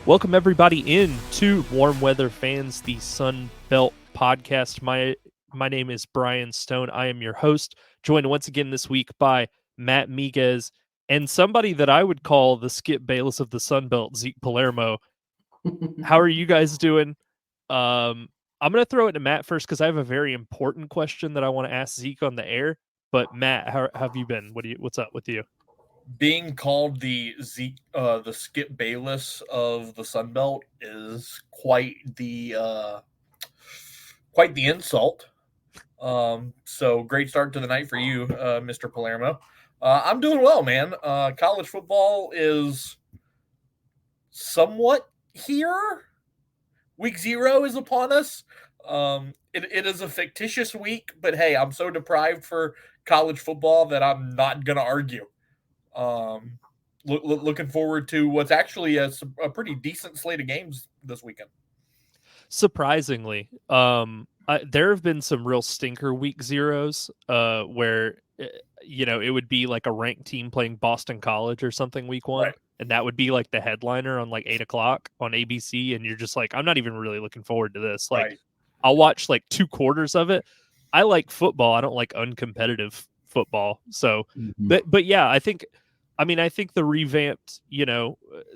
Welcome everybody in to Warm Weather Fans, the Sun Belt podcast. My name is Brian Stone. I am your host, joined once again this week by Matt Miguez and somebody that I would call the Skip Bayless of the Sun Belt, Zeke Palermo. How are you guys doing? I'm going to throw it to Matt first because I have a very important question that I want to ask Zeke on the air. But Matt, how have you been? What's up with you? Being called the Skip Bayless of the Sun Belt is quite the insult. So great start to the night for you, Mr. Palermo. I'm doing well, man. College football is somewhat here. Week 0 is upon us. It is a fictitious week, but hey, I'm so deprived for college football that I'm not going to argue. Looking forward to what's actually a pretty decent slate of games this weekend. Surprisingly, there have been some real stinker week zeros where it would be like a ranked team playing Boston College or something week 1, right, and that would be like the headliner on like 8:00 on ABC, and you're just like, I'm not even really looking forward to this. Like, right. I'll watch like 2 quarters of it. I like football. I don't like uncompetitive football. So, but yeah, I think the revamped,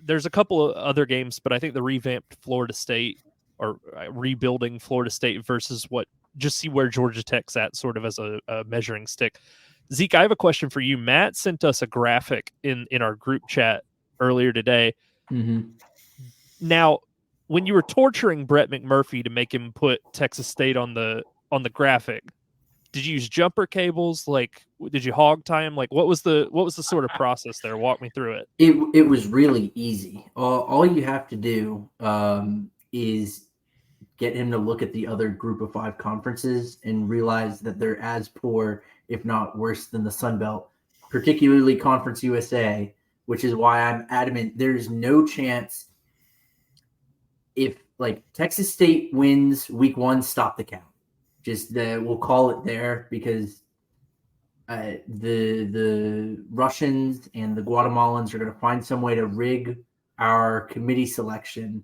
there's a couple of other games, but I think the revamped Florida State or rebuilding Florida State versus just see where Georgia Tech's at sort of as a measuring stick. Zeke, I have a question for you. Matt sent us a graphic in our group chat earlier today. Mm-hmm. Now, when you were torturing Brett McMurphy to make him put Texas State on the graphic, did you use jumper cables? Like, did you hog tie him? Like, what was the sort of process there? Walk me through it. It was really easy. All you have to do is get him to look at the other Group of 5 conferences and realize that they're as poor, if not worse, than the Sun Belt, particularly Conference USA, which is why I'm adamant there's no chance if like Texas State wins week 1, stop the count. Just we'll call it there because the Russians and the Guatemalans are going to find some way to rig our committee selection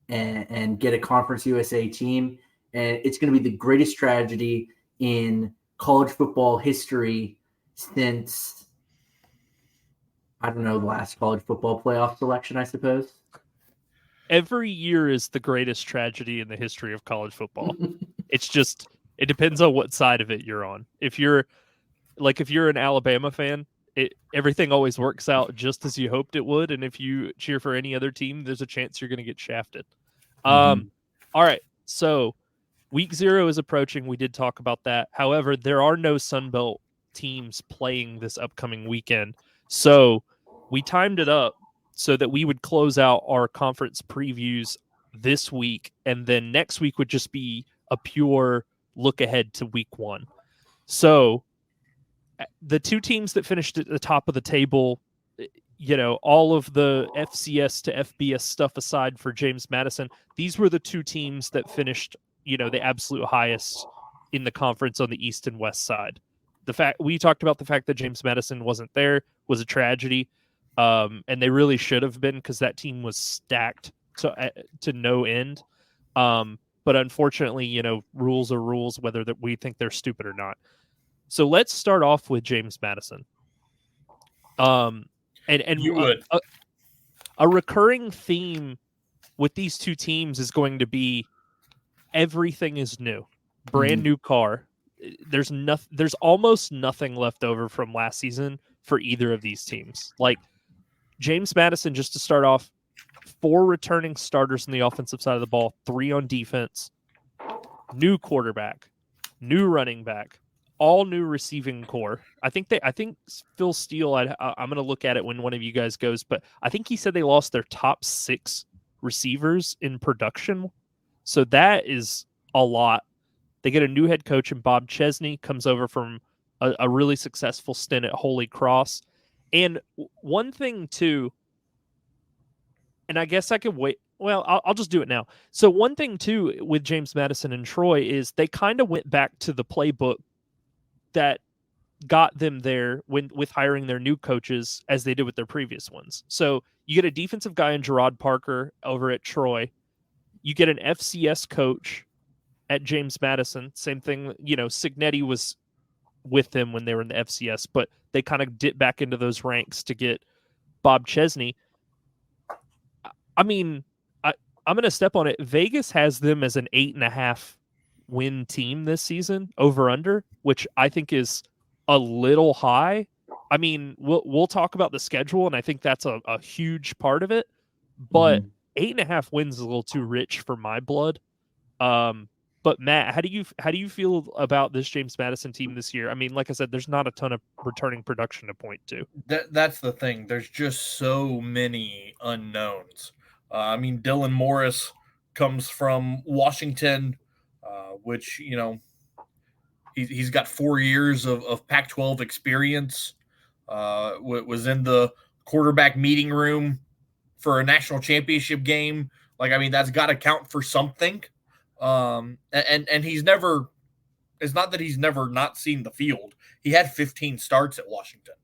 and get a Conference USA team. And it's going to be the greatest tragedy in college football history since, I don't know, the last college football playoff selection, I suppose. Every year is the greatest tragedy in the history of college football. It's just... it depends on what side of it you're on. If you're an Alabama fan, everything always works out just as you hoped it would. And if you cheer for any other team, there's a chance you're going to get shafted. All right. So week 0 is approaching. We did talk about that. However, there are no Sun Belt teams playing this upcoming weekend. So we timed it up so that we would close out our conference previews this week. And then next week would just be a pure look ahead to week 1. So the 2 teams that finished at the top of the table, all of the FCS to FBS stuff aside for James Madison, these were the 2 teams that finished, the absolute highest in the conference on the east and west side. We talked about the fact that James Madison wasn't there was a tragedy. And they really should have been because that team was stacked to no end. But unfortunately, rules are rules, whether that we think they're stupid or not. So let's start off with James Madison. And you would. A recurring theme with these 2 teams is going to be everything is new, brand new car. There's almost nothing left over from last season for either of these teams. Like James Madison, just to start off, 4 returning starters on the offensive side of the ball, 3 on defense, new quarterback, new running back, all new receiving core. I think Phil Steele, I'm going to look at it when one of you guys goes, but I think he said they lost their top 6 receivers in production. So that is a lot. They get a new head coach in Bob Chesney, comes over from a really successful stint at Holy Cross. And one thing too, and I guess I could wait. Well, I'll just do it now. So one thing too with James Madison and Troy is they kind of went back to the playbook that got them there with hiring their new coaches as they did with their previous ones. So You get a defensive guy in Gerard Parker over at Troy. You get an FCS coach at James Madison. Same thing, Signetti was with them when they were in the FCS, but they kind of dipped back into those ranks to get Bob Chesney. I mean, I'm going to step on it. Vegas has them as an 8.5 win team this season, over under, which I think is a little high. I mean, we'll talk about the schedule, and I think that's a huge part of it. But 8.5 wins is a little too rich for my blood. But Matt, how do you feel about this James Madison team this year? I mean, like I said, there's not a ton of returning production to point to. That's the thing. There's just so many unknowns. I mean, Dylan Morris comes from Washington, which, he's got 4 years of Pac-12 experience, was in the quarterback meeting room for a national championship game. Like, I mean, that's got to count for something. And he's never, it's not that he's never not seen the field. He had 15 starts at Washington.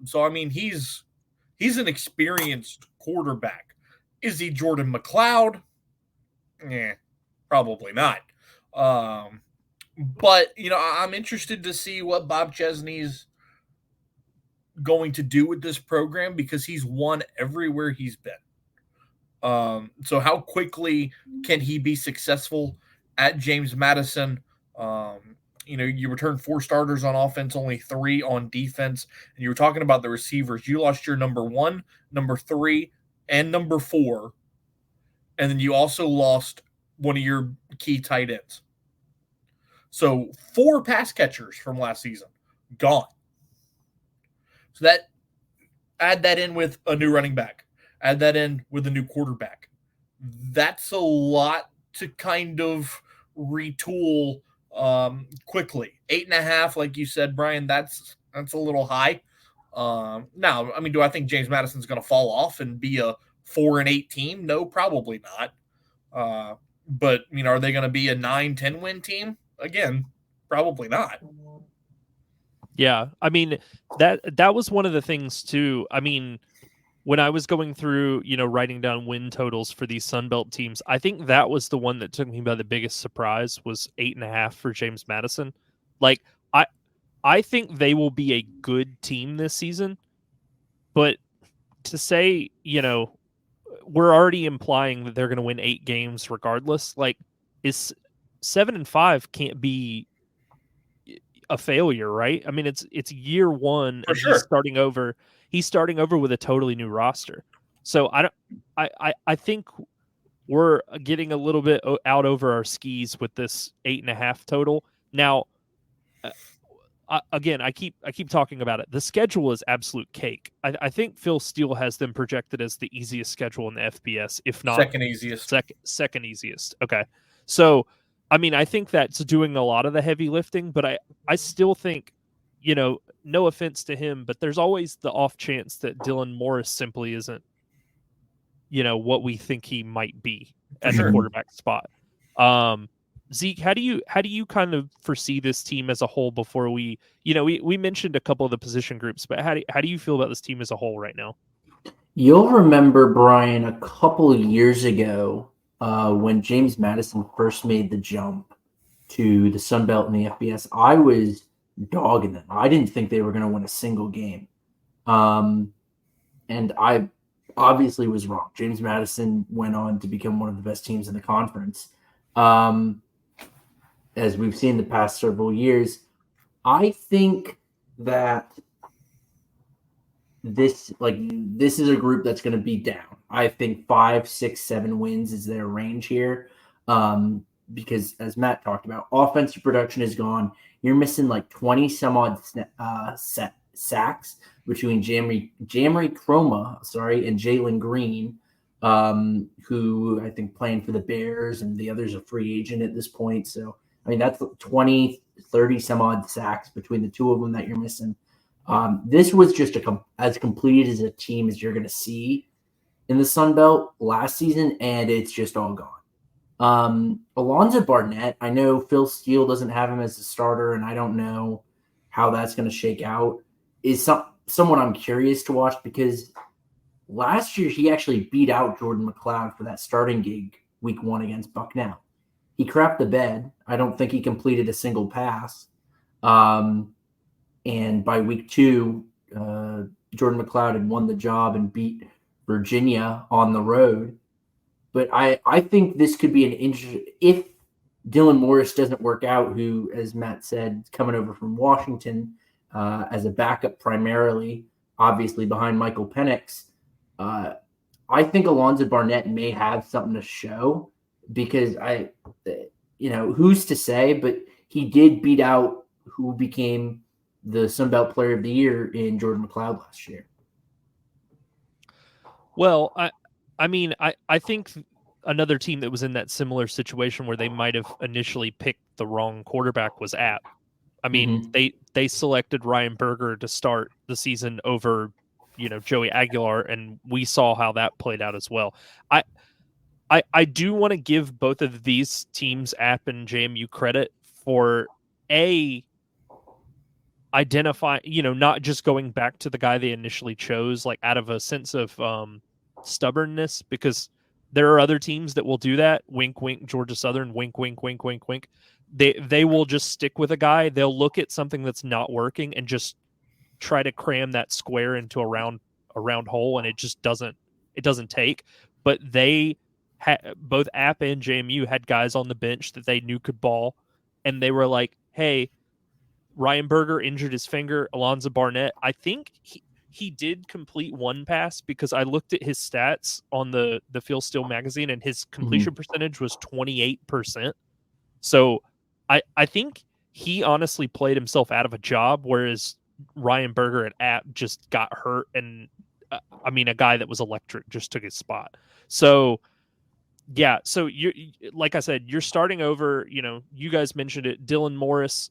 So, I mean, he's an experienced quarterback. Is he Jordan McLeod? Probably not. But, I'm interested to see what Bob Chesney's going to do with this program, because he's won everywhere he's been. So how quickly can he be successful at James Madison? You returned 4 starters on offense, only 3 on defense. And you were talking about the receivers. You lost your number 1, number 3, and number 4. And then you also lost one of your key tight ends. So 4 pass catchers from last season gone. So add that in with a new running back. Add that in with a new quarterback. That's a lot to kind of retool quickly. 8.5, like you said, Brian, that's a little high. Now, I mean, do I think James Madison's going to fall off and be a 4-8 team? No, probably not. But, are they going to be a 9-10 win team? Again, probably not. Yeah, I mean, that was one of the things too. I mean, when I was going through, writing down win totals for these Sunbelt teams, I think that was the one that took me by the biggest surprise, was 8.5 for James Madison. Like, I think they will be a good team this season, but to say, we're already implying that they're going to win 8 games regardless. Like, is 7-5 can't be a failure, right? I mean, it's year 1 and sure. He's starting over with a totally new roster. So I think we're getting a little bit out over our skis with this 8.5 total. Now, again, I keep talking about it. The schedule is absolute cake. I think Phil Steele has them projected as the easiest schedule in the FBS, if not second easiest. Second easiest. Okay. So, I mean, I think that's doing a lot of the heavy lifting, but I still think, no offense to him, but there's always the off chance that Dylan Morris simply isn't, what we think he might be at the quarterback spot. Zeke, how do you kind of foresee this team as a whole before we mentioned a couple of the position groups, but how do you feel about this team as a whole right now? You'll remember, Brian, a couple of years ago, when James Madison first made the jump to the Sun Belt and the FBS, I was dogging them. I didn't think they were going to win a single game. And I obviously was wrong. James Madison went on to become one of the best teams in the conference. As we've seen the past several years, I think that this is a group that's going to be down. I think 5, 6, 7 wins is their range here. Because as Matt talked about, offensive production is gone. You're missing like 20 some odd sacks between Jamry Chroma, and Jalen Green, who I think playing for the Bears, and the other's a free agent at this point. So, I mean, that's 20, 30 some odd sacks between the two of them that you're missing. This was just as complete as a team as you're going to see in the Sun Belt last season, and it's just all gone. Alonzo Barnett, I know Phil Steele doesn't have him as a starter, and I don't know how that's going to shake out, is someone I'm curious to watch, because last year he actually beat out Jordan McLeod for that starting gig week 1 against Bucknell. He crapped the bed. I don't think he completed a single pass. And by week 2, Jordan McLeod had won the job and beat Virginia on the road. But I think this could be an interesting – if Dylan Morris doesn't work out, who, as Matt said, is coming over from Washington as a backup primarily, obviously behind Michael Penix, I think Alonzo Barnett may have something to show because who's to say, but he did beat out who became the Sun Belt Player of the Year in Jordan McLeod last year. Well, I think another team that was in that similar situation where they might have initially picked the wrong quarterback was App. I mean, they selected Ryan Berger to start the season over, Joey Aguilar, and we saw how that played out as well. I do want to give both of these teams, App and JMU, credit for identify, not just going back to the guy they initially chose, like out of a sense of stubbornness, because there are other teams that will do that. Wink, wink, Georgia Southern, wink, wink, wink, wink, wink. They will just stick with a guy. They'll look at something that's not working and just try to cram that square into a round hole, and it just doesn't take. But they both App and JMU had guys on the bench that they knew could ball, and they were like, hey, Ryan Berger injured his finger. Alonzo Barnett, I think he did complete one pass because I looked at his stats on the Phil Steele magazine, and his completion percentage was 28%. So I think he honestly played himself out of a job, whereas Ryan Berger at App just got hurt, and a guy that was electric just took his spot. So yeah, so you, like I said, you're starting over. You guys mentioned it, Dylan Morris.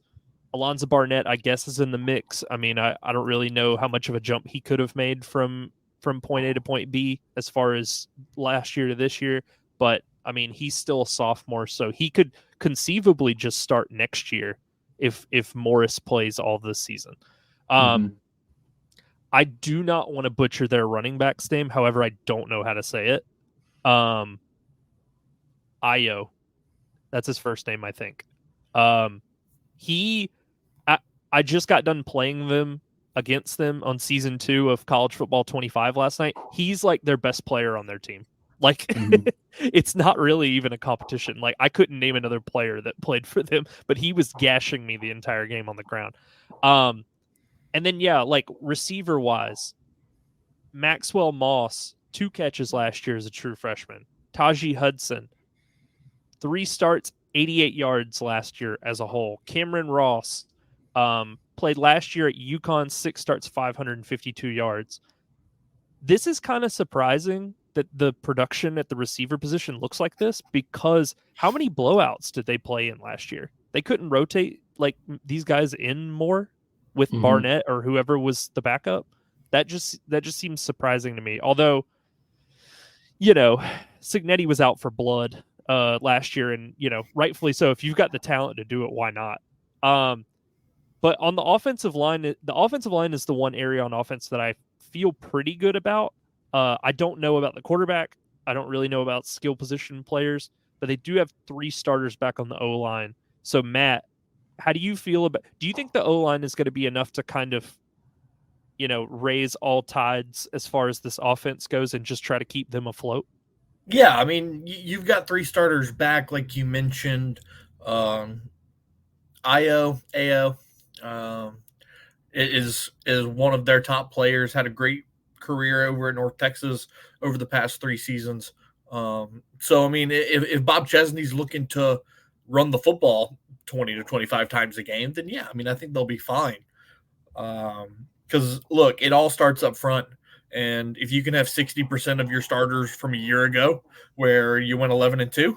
Alonzo Barnett, I guess, is in the mix. I mean, I don't really know how much of a jump he could have made from point A to point B as far as last year to this year. But, I mean, he's still a sophomore, so he could conceivably just start next year if Morris plays all this season. I do not want to butcher their running back's name. However, I don't know how to say it. Ayo. That's his first name, I think. I just got done playing against them on season 2 of College Football 25 last night. He's like their best player on their team. Like, it's not really even a competition. Like, I couldn't name another player that played for them, but he was gashing me the entire game on the ground. And then, yeah, like receiver wise, Maxwell Moss, 2 catches last year as a true freshman. Tajee Hudson, 3 starts, 88 yards last year as a whole. Cameron Ross played last year at UConn, 6 starts, 552 yards. This is kind of surprising that the production at the receiver position looks like this, because how many blowouts did they play in last year? They couldn't rotate like these guys in more with Barnett or whoever was the backup. That just seems surprising to me. Although, Signetti was out for blood last year, and rightfully so. If you've got the talent to do it, why not? But on the offensive line is the one area on offense that I feel pretty good about. I don't know about the quarterback. I don't really know about skill position players, but they do have 3 starters back on the O-line. So Matt, how do you feel about? Do you think the O-line is going to be enough to kind of, raise all tides as far as this offense goes and just try to keep them afloat? Yeah, I mean, you've got 3 starters back, like you mentioned. Ayo is one of their top players. Had a great career over at North Texas over the past 3 seasons. So I mean, if Bob Chesney's looking to run the football 20 to 25 times a game, then yeah, I mean, I think they'll be fine. Because look, it all starts up front. And if you can have 60% of your starters from a year ago where you went 11-2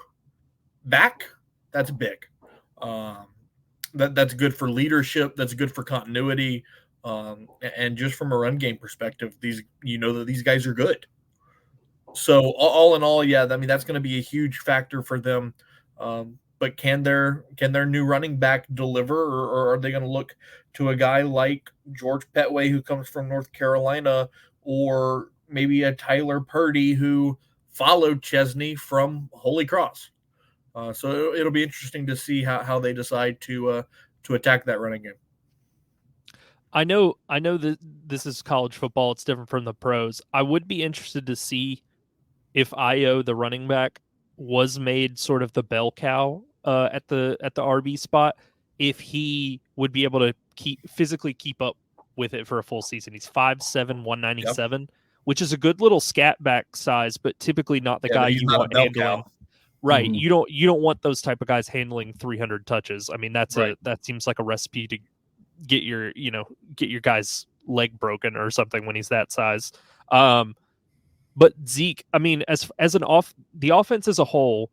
back, that's big. That's good for leadership. That's good for continuity. And just from a run game perspective, that these guys are good. So all in all, yeah, I mean, that's going to be a huge factor for them. But can their new running back deliver, or are they going to look to a guy like George Petway, who comes from North Carolina, or maybe a Tyler Purdy who followed Chesney from Holy Cross. So it'll be interesting to see how they decide to attack that running game. I know that this is college football. It's different from the pros. I would be interested to see if Io, the running back, was made sort of the bell cow at the RB spot, if he would be able to physically keep up with it for a full season. He's 5'7", 197, yep, which is a good little scat back size, but typically not the guy you want handling. Right. Mm-hmm. You don't want those type of guys handling 300 touches. I mean, that seems like a recipe to get your guy's leg broken or something when he's that size. But Zeke, I mean, as the offense as a whole,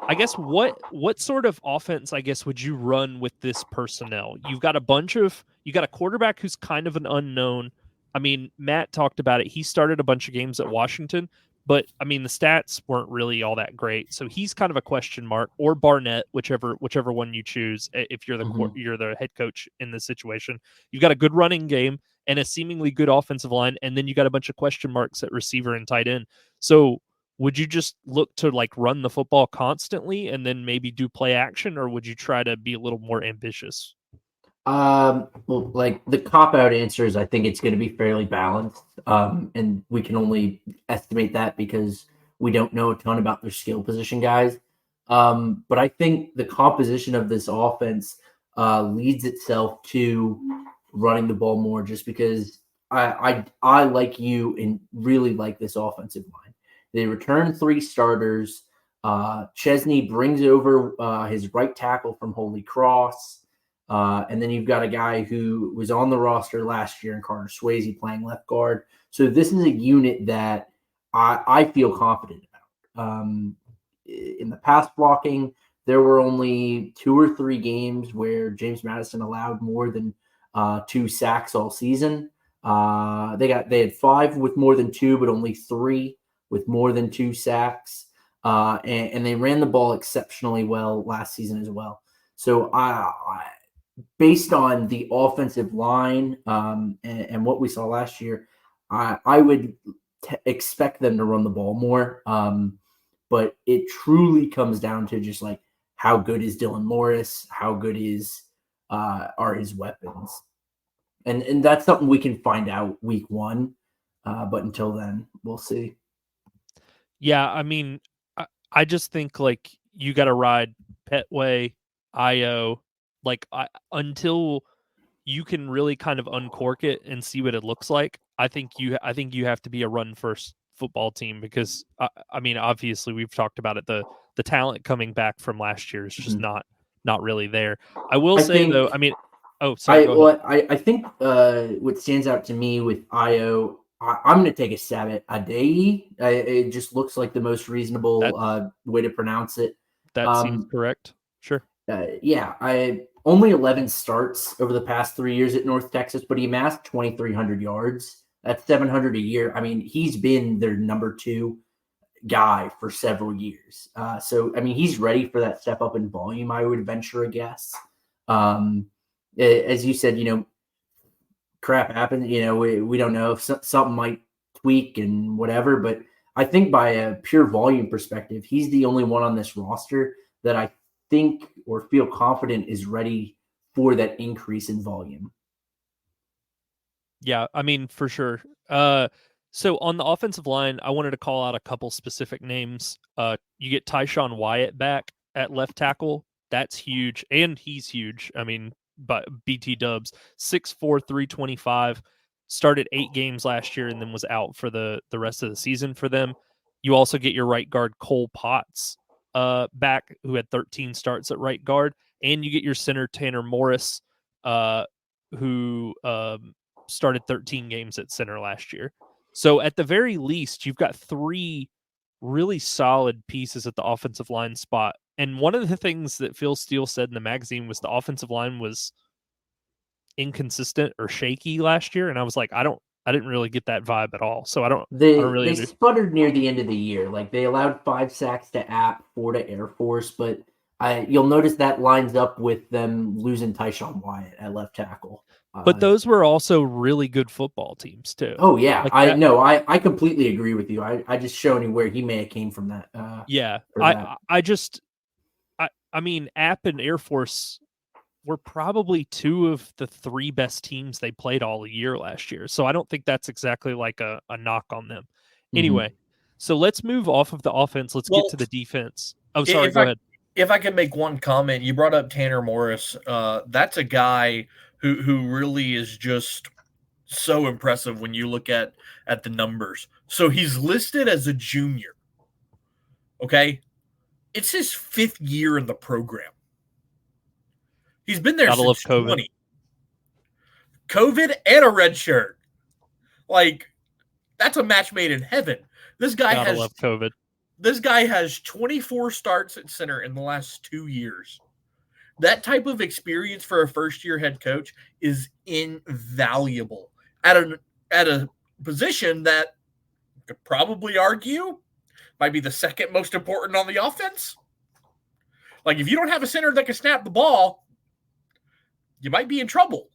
I guess what sort of offense, I guess, would you run with this personnel? You got a quarterback who's kind of an unknown. I mean, Matt talked about it. He started a bunch of games at Washington, but I mean, the stats weren't really all that great. So he's kind of a question mark, or Barnett, whichever one you choose. If you're you're the head coach in this situation, you've got a good running game and a seemingly good offensive line, and then you got a bunch of question marks at receiver and tight end. So would you just look to run the football constantly and then maybe do play action, or would you try to be a little more ambitious? Well, the cop-out answer is I think it's going to be fairly balanced, and we can only estimate that because we don't know a ton about their skill position guys. But I think the composition of this offense leads itself to running the ball more, just because I like you and really like this offensive line. They return 3 starters. Chesney brings over his right tackle from Holy Cross. And then you've got a guy who was on the roster last year in Carter Swayze playing left guard. So this is a unit that I feel confident about. In the pass blocking, there were only 2 or 3 games where James Madison allowed more than 2 sacks all season. They had 5 with more than 2, but only 3 with more than 2 sacks. And they ran the ball exceptionally well last season as well. So based on the offensive line and what we saw last year, I would expect them to run the ball more. But it truly comes down to just how good is Dylan Morris, how good are his weapons, and that's something we can find out week 1. But until then, we'll see. Yeah, I mean, I just think you got to ride Petway, Io. Until you can really kind of uncork it and see what it looks like, I think you have to be a run first football team, because I mean, obviously we've talked about it. The talent coming back from last year is just not really there. I will say though, I mean, sorry. I think what stands out to me with Io, I'm going to take a stab at Adei. It just looks like the most reasonable way to pronounce it. That seems correct. Sure. I only 11 starts over the past 3 years at North Texas, but he amassed 2,300 yards. That's 700 a year. I mean, he's been their number 2 guy for several years. So, I mean, he's ready for that step up in volume, I would venture a guess. As you said, crap happens. We don't know if something might tweak and whatever, but I think by a pure volume perspective, he's the only one on this roster that I think or feel confident is ready for that increase in volume. Yeah, I mean, for sure. So on the offensive line, I wanted to call out a couple specific names. You get Tyshawn Wyatt back at left tackle. That's huge. And he's huge. I mean, but BT Dubs, 6'4", 325, started 8 games last year and then was out for the rest of the season for them. You also get your right guard, Cole Potts, back, who had 13 starts at right guard. And you get your center, Tanner Morris, who started 13 games at center last year. So at the very least, you've got 3 really solid pieces at the offensive line spot. And one of the things that Phil Steele said in the magazine was the offensive line was inconsistent or shaky last year. And I was like, I didn't really get that vibe at all. So I don't really. They sputtered near the end of the year. They allowed 5 sacks to App, 4 to Air Force, but you'll notice that lines up with them losing Tyshawn Wyatt at left tackle. But those were also really good football teams too. Oh yeah, Like I that, know. I completely agree with you. I just showing you where he may have came from that. yeah. For that. I mean, App and Air Force were probably two of the three best teams they played all year last year. So I don't think that's exactly like a knock on them. Anyway, so let's move off of the offense. Let's get to the defense. Oh, sorry, go ahead. If I can make one comment, you brought up Tanner Morris. That's a guy who really is just so impressive when you look at the numbers. So he's listed as a junior. Okay, it's his 5th year in the program. He's been there since 20. COVID and a red shirt. Like, that's a match made in heaven. This guy love COVID. This guy has 24 starts at center in the last 2 years. That type of experience for a first-year head coach is invaluable at a position that you could probably argue might be the second most important on the offense. Like, if you don't have a center that can snap the ball, you might be in trouble.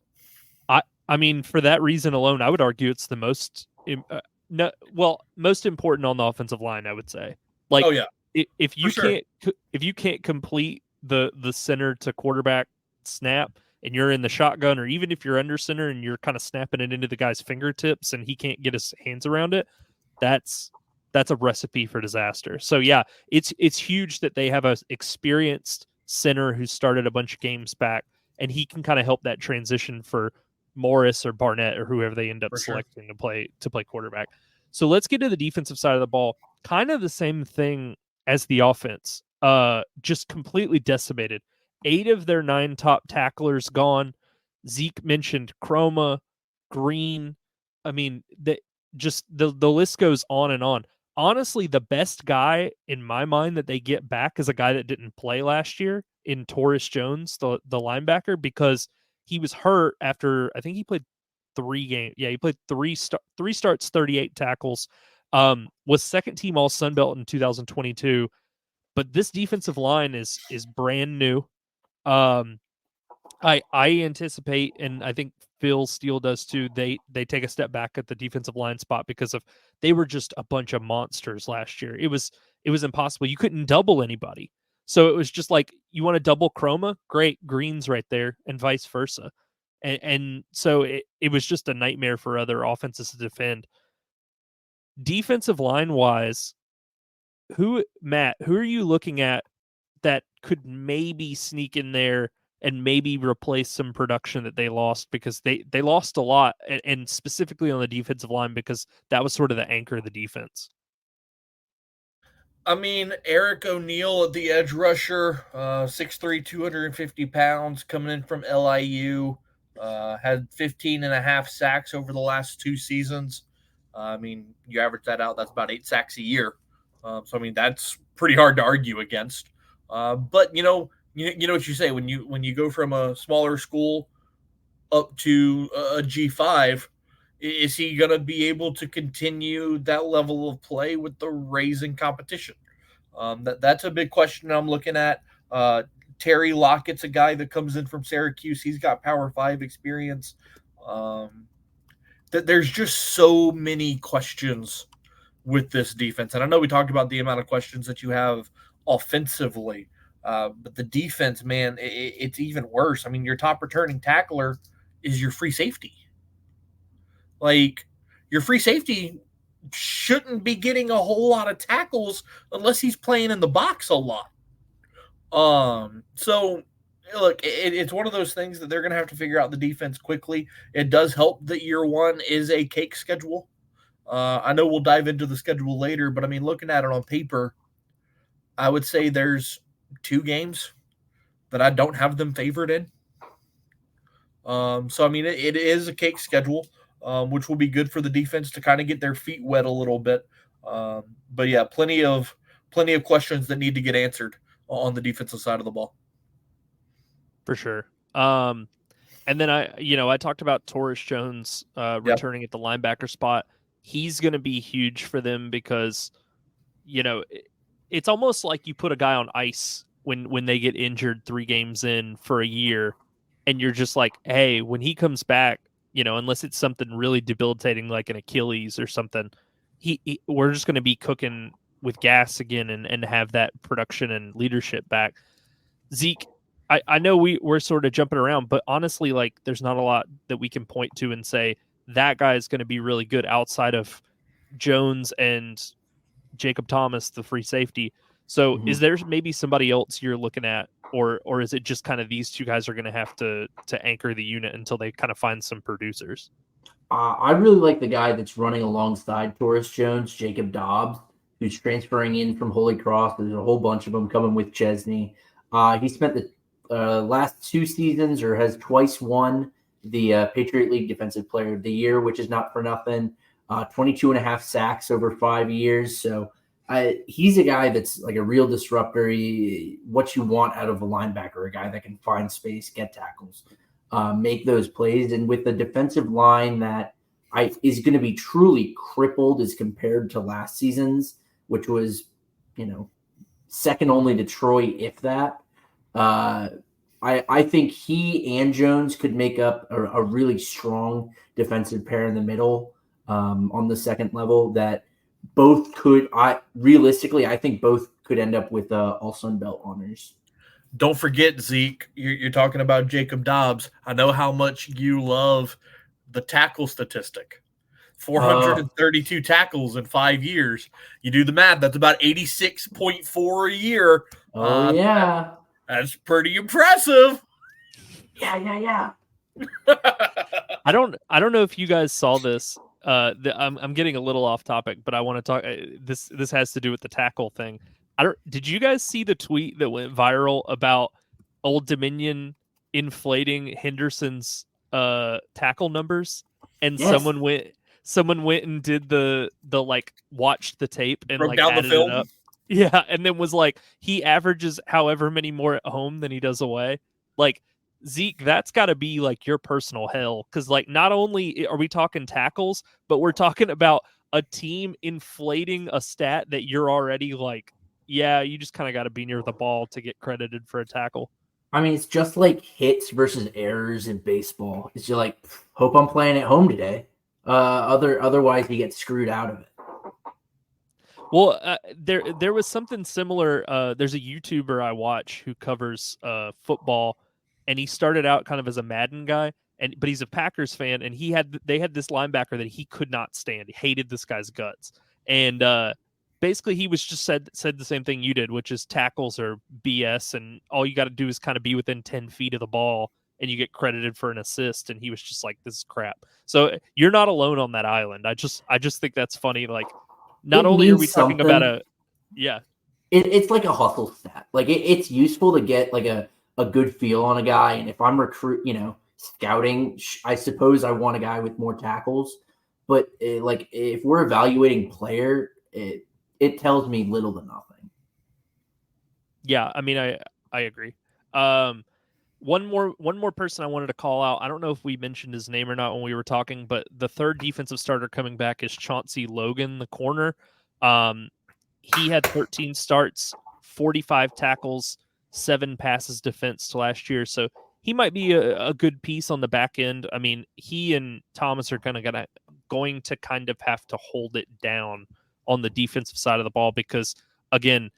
I mean, for that reason alone, I would argue it's the most most important on the offensive line. I would say, like, oh yeah, if you can't complete the center to quarterback snap, and you're in the shotgun, or even if you're under center and you're kind of snapping it into the guy's fingertips and he can't get his hands around it, that's a recipe for disaster. So yeah, it's huge that they have a experienced center who started a bunch of games back, and he can kind of help that transition for Morris or Barnett or whoever they end up selecting to play quarterback. So let's get to the defensive side of the ball. Kind of the same thing as the offense. Just completely decimated. 8 of their 9 top tacklers gone. Zeke mentioned Chroma, Green. I mean, the list goes on and on. Honestly, the best guy in my mind that they get back is a guy that didn't play last year in Torres Jones, the linebacker, because he was hurt after, I think he played 3 games. Yeah, he played 3 starts, 38 tackles. Was second team All Sun Belt in 2022. But this defensive line is brand new. I anticipate, and I think Phil Steele does too, they take a step back at the defensive line spot because they were just a bunch of monsters last year. It was impossible. You couldn't double anybody. So it was just like, you want to double Chroma? Great, Green's right there, and vice versa. And so it was just a nightmare for other offenses to defend. Defensive line wise, Matt, who are you looking at that could maybe sneak in there and maybe replace some production that they lost, because they lost a lot, and specifically on the defensive line, because that was sort of the anchor of the defense? I mean, Eric O'Neal at the edge rusher, 6'3", 250 pounds, coming in from LIU, had 15 and a half sacks over the last 2 seasons. I mean, you average that out, that's about 8 sacks a year. So, I mean, that's pretty hard to argue against. But, you know what you say, when you go from a smaller school up to a G5, is he going to be able to continue that level of play with the raising competition? That's a big question I'm looking at. Terry Lockett's a guy that comes in from Syracuse. He's got Power 5 experience. There's just so many questions with this defense. And I know we talked about the amount of questions that you have offensively, but the defense, man, it's even worse. I mean, your top returning tackler is your free safety. Like, your free safety shouldn't be getting a whole lot of tackles unless he's playing in the box a lot. So look, it's one of those things that they're going to have to figure out the defense quickly. It does help that year one is a cake schedule. I know we'll dive into the schedule later, but I mean, looking at it on paper, I would say there's 2 games that I don't have them favored in. So I mean, it is a cake schedule, which will be good for the defense to kind of get their feet wet a little bit. But yeah, plenty of questions that need to get answered on the defensive side of the ball. For sure. And then I talked about Torres Jones returning at the linebacker spot. He's going to be huge for them because, it's almost like you put a guy on ice when they get injured 3 games in for a year, and you're just like, hey, when he comes back, unless it's something really debilitating like an Achilles or something, we're just going to be cooking with gas again and have that production and leadership back. Zeke, I know we're sort of jumping around, but honestly, like there's not a lot that we can point to and say that guy is going to be really good outside of Jones and Jacob Thomas, the free safety. So Mhm. is there maybe somebody else you're looking at, or is it just kind of these two guys are going to have to anchor the unit until they kind of find some producers? I really like the guy that's running alongside Torres Jones, Jacob Dobbs, who's transferring in from Holy Cross. There's a whole bunch of them coming with Chesney. He spent the last 2 seasons or has twice won the Patriot League Defensive Player of the Year, which is not for nothing. 22 and a half sacks over 5 years. So he's a guy that's like a real disruptor. What you want out of a linebacker, a guy that can find space, get tackles, make those plays. And with the defensive line that is going to be truly crippled as compared to last season's, which was, second only to Troy, if that. I think he and Jones could make up a really strong defensive pair in the middle on the second level that both could. Realistically, I think both could end up with all Sun Belt honors. Don't forget, Zeke, you're talking about Jacob Dobbs. I know how much you love the tackle statistic. 432 tackles in 5 years. You do the math, that's about 86.4 a year. Yeah. That's pretty impressive. Yeah. I don't know if you guys saw this. I'm getting a little off topic, but I want to talk. This has to do with the tackle thing. Did you guys see the tweet that went viral about Old Dominion inflating Henderson's tackle numbers? And Yes. someone went and did the like watched the tape and broke like down the added film. it up. Yeah, and then was like he averages however many more at home than he does away. Like Zeke, that's got to be like your personal hell, because like not only are we talking tackles, but we're talking about a team inflating a stat that you're already like, yeah, you just kind of got to be near the ball to get credited for a tackle. I mean, it's just like hits versus errors in baseball. It's just like, hope I'm playing at home today. Otherwise, you get screwed out of it. Well, there was something similar. There's a YouTuber I watch who covers football, and he started out kind of as a Madden guy, but he's a Packers fan, and they had this linebacker that he could not stand. He hated this guy's guts, and basically he was just said the same thing you did, which is tackles are BS, and all you got to do is kind of be within 10 feet of the ball, and you get credited for an assist. And he was just like, "This is crap." So you're not alone on that island. I just think that's funny, like. Not only are we talking about it's like a hustle stat. Like it's useful to get like a good feel on a guy. And if I'm scouting, I suppose I want a guy with more tackles. But like if we're evaluating player, it tells me little to nothing. Yeah, I mean, I agree. One more person I wanted to call out. I don't know if we mentioned his name or not when we were talking, but the third defensive starter coming back is Chauncey Logan, the corner. He had 13 starts, 45 tackles, 7 passes defense last year. So he might be a good piece on the back end. I mean, he and Thomas are going to kind of have to hold it down on the defensive side of the ball, because again,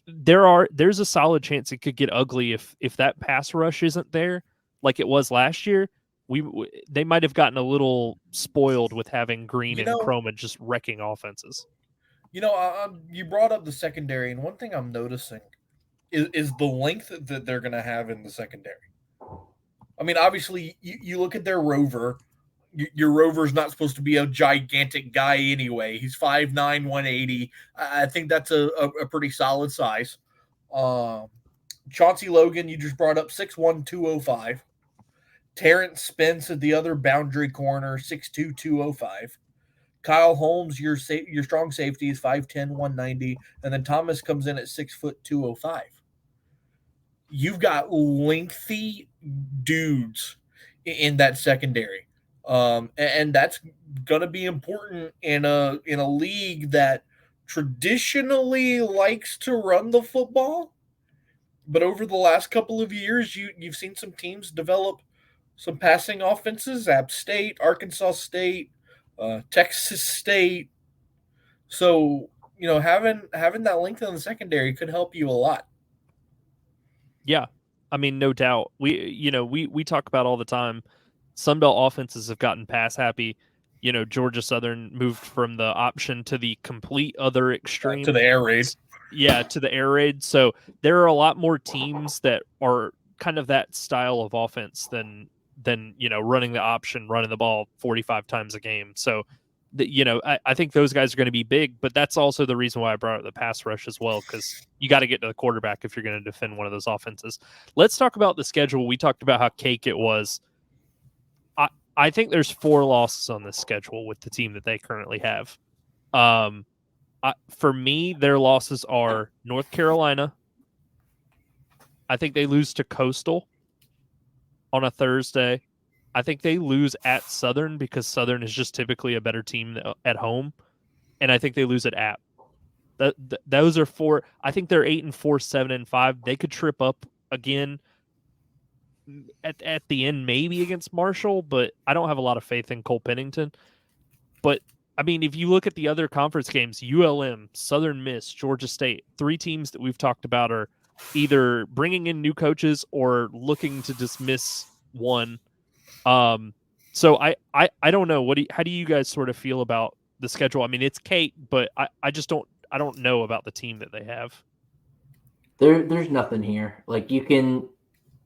there's a solid chance it could get ugly if that pass rush isn't there like it was last year. They might have gotten a little spoiled with having Green and Croma just wrecking offenses. You brought up the secondary, and one thing I'm noticing is the length that they're going to have in the secondary. I mean, obviously, you look at their rover. Your rover's not supposed to be a gigantic guy anyway. He's 5'9", 180. I think that's a pretty solid size. Chauncey Logan, you just brought up 6'1", 205. Terrence Spence at the other boundary corner, 6'2", 205. Kyle Holmes, your strong safety, is 5'10", 190. And then Thomas comes in at 6 foot 205. You've got lengthy dudes in that secondary. And that's going to be important in a league that traditionally likes to run the football. But over the last couple of years, you've seen some teams develop some passing offenses. App State, Arkansas State, Texas State. So having that length in the secondary could help you a lot. Yeah, I mean, no doubt. We talk about all the time. Sunbelt offenses have gotten pass happy. Georgia Southern moved from the option to the complete other extreme. To the air raid. Yeah, to the air raid. So there are a lot more teams that are kind of that style of offense than running the option, running the ball 45 times a game. So I think those guys are going to be big, but that's also the reason why I brought up the pass rush as well, because you got to get to the quarterback if you're going to defend one of those offenses. Let's talk about the schedule. We talked about how cake it was. I think there's 4 losses on this schedule with the team that they currently have. For me, their losses are North Carolina. I think they lose to Coastal on a Thursday. I think they lose at Southern because Southern is just typically a better team at home. And I think they lose at App. Those are 4. I think they're 8-4, 7-5. They could trip up again at the end, maybe against Marshall, but I don't have a lot of faith in Cole Pennington. But I mean, if you look at the other conference games, ULM, Southern Miss, Georgia State, 3 teams that we've talked about are either bringing in new coaches or looking to dismiss one. So I don't know. How do you guys sort of feel about the schedule? I mean, it's cake, but I don't know about the team that they have. There's nothing here. Like, you can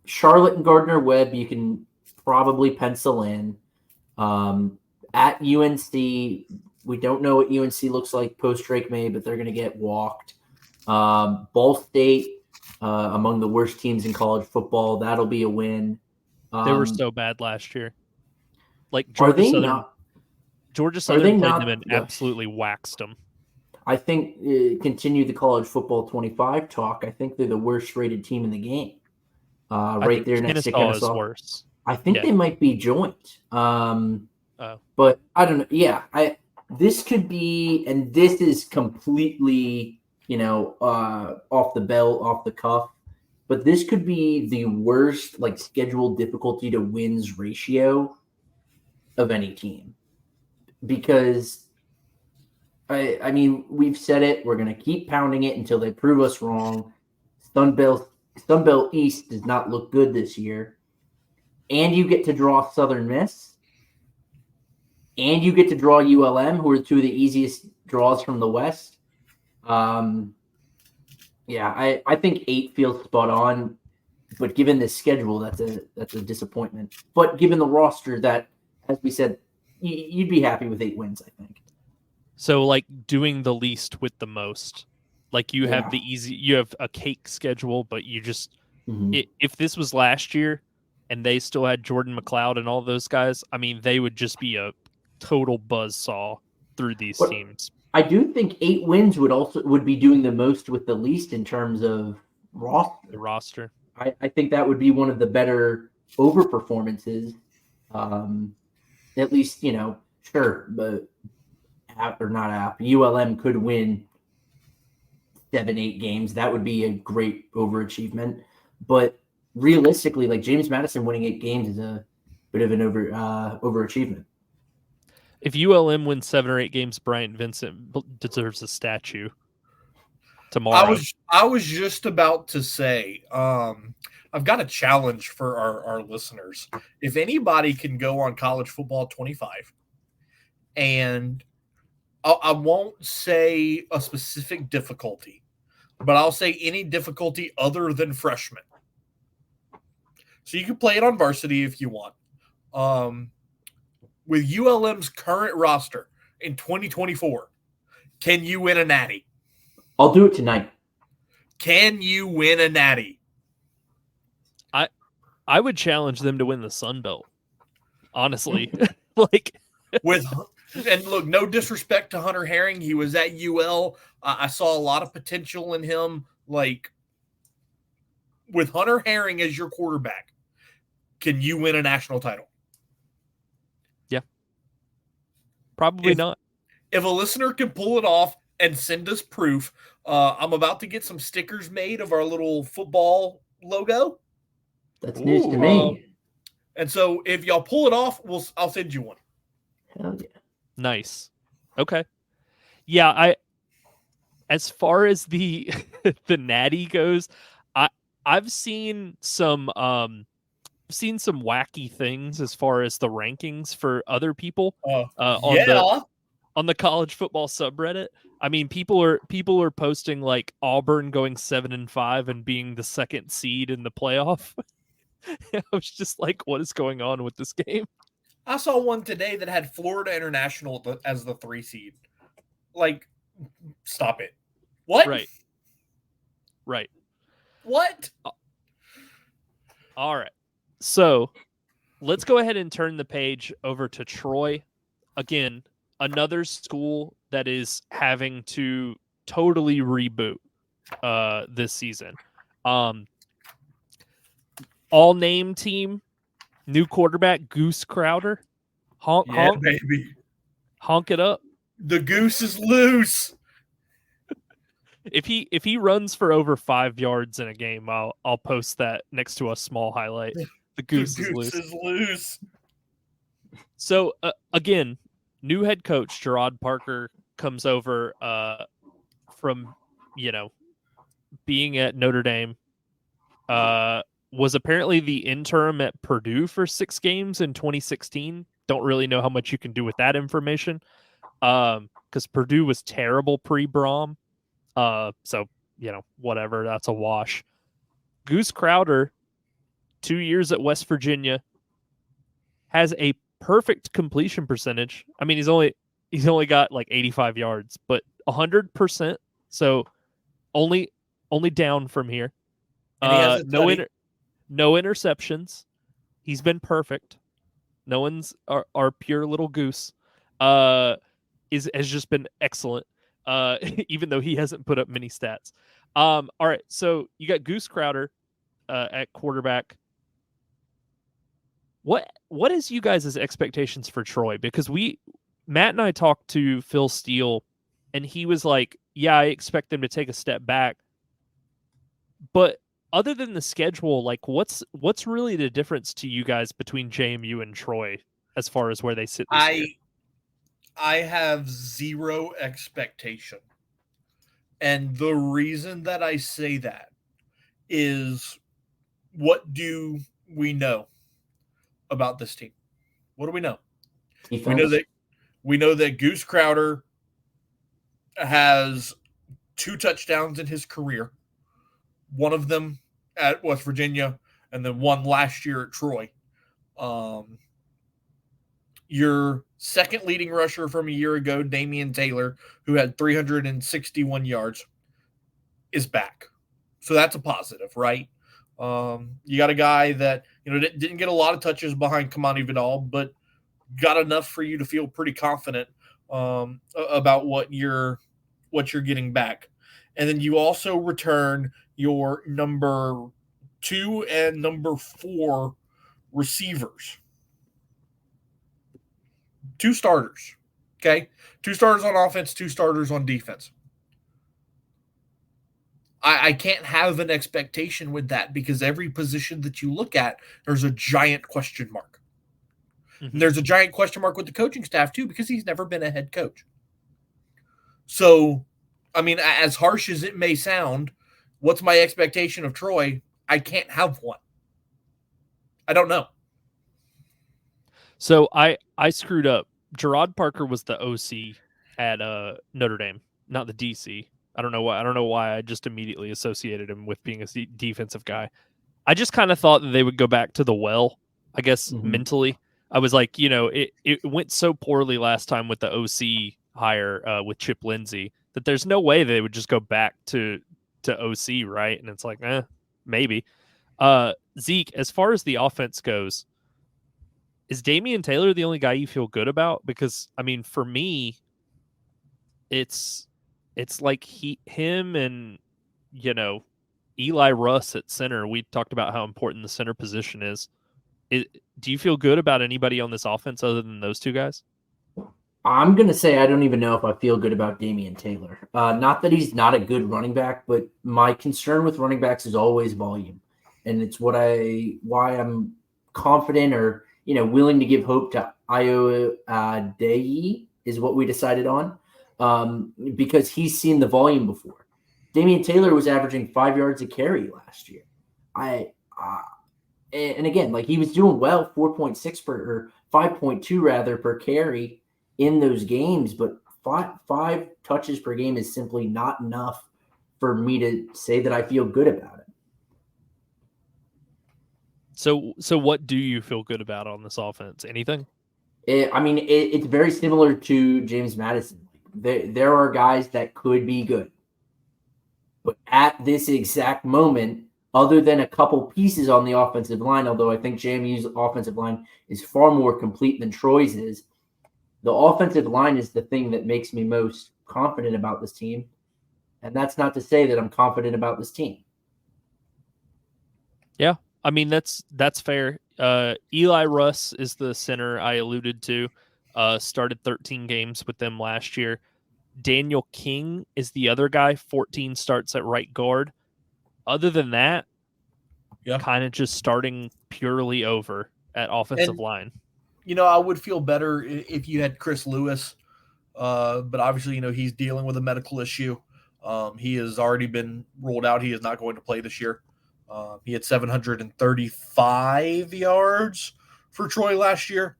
Charlotte and Gardner Webb, you can probably pencil in. At UNC, we don't know what UNC looks like post-Drake May, but they're going to get walked. Ball State, among the worst teams in college football, that'll be a win. They were so bad last year. Like Georgia Southern played them and absolutely waxed them. I think continue the college football 25 talk. I think they're the worst rated team in the game. Right there next to Kennesaw. Is worse. I think they might be joint. But I don't know. Yeah, this could be, and this is completely, off the bell, off the cuff. But this could be the worst, schedule difficulty to wins ratio of any team. Because, I mean, we've said it. We're going to keep pounding it until they prove us wrong. Sunbelt East does not look good this year. And you get to draw Southern Miss. And you get to draw ULM, who are 2 of the easiest draws from the West. Yeah, I think 8 feels spot on, but given this schedule, that's a disappointment. But given the roster, that, as we said, you'd be happy with 8 wins, I think. So, doing the least with the most. You have you have a cake schedule, but you just if this was last year and they still had Jordan McLeod and all those guys, I mean, they would just be a total buzzsaw through these teams. I do think 8 wins would be doing the most with the least in terms of roster. The roster. I think that would be one of the better over performances. At least, sure, but App or not App, ULM could win 7-8 games. That would be a great overachievement. But realistically, James Madison winning 8 games is a bit of an overachievement. If ULM wins 7 or 8 games, Bryant Vincent deserves a statue tomorrow. I was just about to say, I've got a challenge for our listeners. If anybody can go on College Football 25, and I won't say a specific difficulty, but I'll say any difficulty other than freshman. So you can play it on varsity if you want. With ULM's current roster in 2024, can you win a natty? I'll do it tonight. Can you win a natty? I would challenge them to win the Sun Belt. Honestly. And look, no disrespect to Hunter Herring. He was at UL. I saw a lot of potential in him. With Hunter Herring as your quarterback, can you win a national title? Yeah. Probably not. If a listener can pull it off, and send us proof. I'm about to get some stickers made of our little football logo. That's news to Ooh. me. And so if y'all pull it off, I'll send you one. Hell yeah. Nice. Okay. Yeah, as far as the the natty goes, I've seen some wacky things as far as the rankings for other people Yeah. on the college football subreddit. I mean, people are posting like Auburn going 7-5 and being the second seed in the playoff. I was just like, what is going on with this game? I saw one today that had Florida International as the 3 seed. Like, stop it. What? Right. What? All right. So let's go ahead and turn the page over to Troy. Again, another school that is having to totally reboot this season. All name team, new quarterback, Goose Crowder. Honk, Yeah, honk, baby. honk it up. The goose is loose. If he runs for over 5 yards in a game, I'll post that next to a small highlight. The goose is loose. So again, new head coach Gerard Parker comes over from being at Notre Dame. Was apparently the interim at Purdue for 6 games in 2016. Don't really know how much you can do with that information. Because Purdue was terrible pre-Brom. So, whatever, that's a wash. Goose Crowder, 2 years at West Virginia, has a perfect completion percentage. I mean, he's only got like 85 yards, but 100%. So only down from here. No interceptions. He's been perfect. No one's our pure little goose. Has just been excellent. Even though he hasn't put up many stats. All right, so you got Goose Crowder at quarterback. What is you guys' expectations for Troy? Because Matt and I talked to Phil Steele, and he was like, "Yeah, I expect them to take a step back." But other than the schedule, like what's really the difference to you guys between JMU and Troy as far as where they sit this year? I have zero expectation. And the reason that I say that is, what do we know about this team? What do we know? Defense. We know that Goose Crowder has 2 touchdowns in his career. One of them at West Virginia, and then one last year at Troy. Your second leading rusher from a year ago, Damian Taylor, who had 361 yards, is back. So that's a positive, right? You got a guy that didn't get a lot of touches behind Kamani Vidal, but got enough for you to feel pretty confident about what you're getting back. And then you also return your number 2 and number 4 receivers. 2 starters. Okay? 2 starters on offense, 2 starters on defense. I can't have an expectation with that, because every position that you look at, there's a giant question mark. Mm-hmm. And there's a giant question mark with the coaching staff too, because he's never been a head coach. So, I mean, as harsh as it may sound, what's my expectation of Troy? I can't have one. I don't know. So I screwed up. Gerard Parker was the OC at Notre Dame, not the DC. I don't know why I just immediately associated him with being a defensive guy. I just kind of thought that they would go back to the well, I guess, mentally. I was like, it went so poorly last time with the OC hire with Chip Lindsey that there's no way they would just go back to OC, right? And it's like, maybe. Zeke, as far as the offense goes, is Damian Taylor the only guy you feel good about? Because, I mean, for me, it's like him and, Eli Russ at center. We talked about how important the center position is. Do you feel good about anybody on this offense other than those 2 guys? I'm going to say I don't even know if I feel good about Damian Taylor. Not that he's not a good running back, but my concern with running backs is always volume. And it's why I'm confident or, willing to give hope to Io Dei is what we decided on, because he's seen the volume before. Damian Taylor was averaging 5 yards a carry last year. And again, like he was doing well, 4.6 or 5.2 rather per carry in those games, but five touches per game is simply not enough for me to say that I feel good about it. So what do you feel good about on this offense? Anything? It's very similar to James Madison. There are guys that could be good, but at this exact moment, other than a couple pieces on the offensive line, although I think JMU's offensive line is far more complete than Troy's is, the offensive line is the thing that makes me most confident about this team. And that's not to say that I'm confident about this team. Yeah, I mean, that's fair. Eli Russ is the center I alluded to. Started 13 games with them last year. Daniel King is the other guy, 14 starts at right guard. Other than that, kind of just starting purely over at offensive line. I would feel better if you had Chris Lewis, but obviously, he's dealing with a medical issue. He has already been ruled out. He is not going to play this year. He had 735 yards for Troy last year.